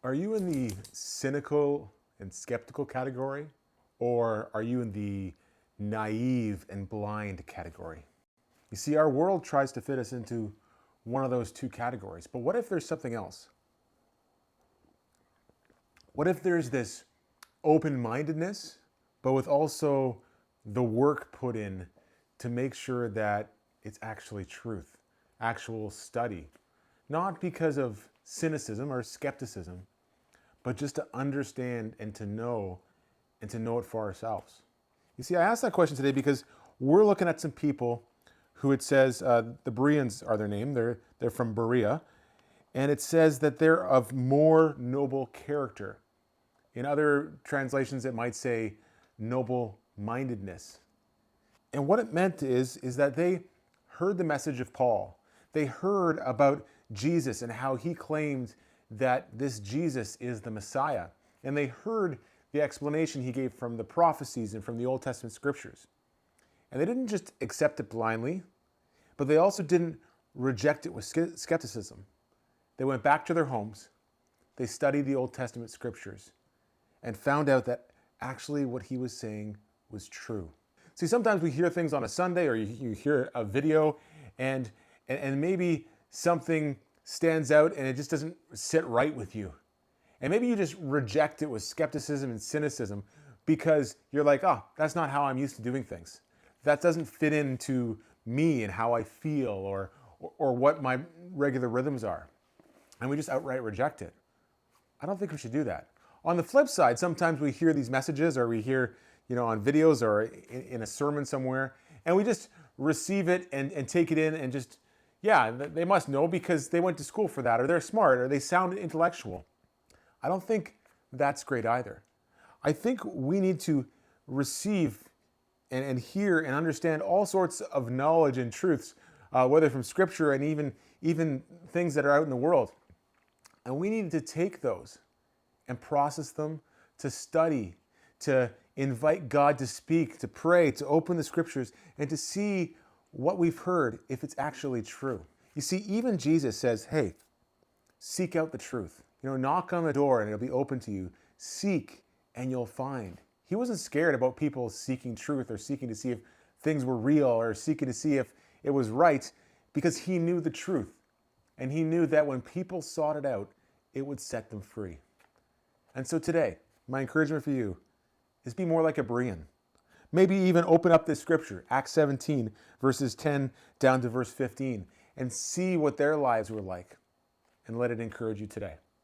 Are you in the cynical and skeptical category, or are you in the naive and blind category? You see, our world tries to fit us into one of those two categories, but what if there's something else? What if there's this open-mindedness, but with also the work put in to make sure that it's actually truth, actual study, not because of cynicism or skepticism, but just to understand and to know it for ourselves. You see, I asked that question today because we're looking at some people who it says, the Bereans are their name, they're from Berea, and it says that they're of more noble character. In other translations, it might say noble-mindedness. And what it meant is that they heard the message of Paul. They heard about Jesus and how he claimed that this Jesus is the Messiah. And they heard the explanation he gave from the prophecies and from the Old Testament scriptures. And they didn't just accept it blindly, but they also didn't reject it with skepticism. They went back to their homes, they studied the Old Testament scriptures, and found out that actually what he was saying was true. See, sometimes we hear things on a Sunday, or you hear a video, and maybe something stands out and it just doesn't sit right with you. And maybe you just reject it with skepticism and cynicism because you're like, oh, that's not how I'm used to doing things. That doesn't fit into me and how I feel or what my regular rhythms are. And we just outright reject it. I don't think we should do that. On the flip side, sometimes we hear these messages, or we hear, on videos or in a sermon somewhere, and we just receive it and take it in and just, yeah, they must know because they went to school for that, or they're smart, or they sound intellectual. I don't think that's great either. I think we need to receive and hear and understand all sorts of knowledge and truths, whether from Scripture and even things that are out in the world. And we need to take those and process them, to study, to invite God to speak, to pray, to open the Scriptures, and to see what we've heard, if it's actually true. You see, even Jesus says, hey, seek out the truth. Knock on the door and it'll be open to you. Seek and you'll find. He wasn't scared about people seeking truth or seeking to see if things were real or seeking to see if it was right, because he knew the truth. And he knew that when people sought it out, it would set them free. And so today, my encouragement for you is be more like a Berean. Maybe even open up this scripture, Acts 17, verses 10 down to verse 15, and see what their lives were like, and let it encourage you today.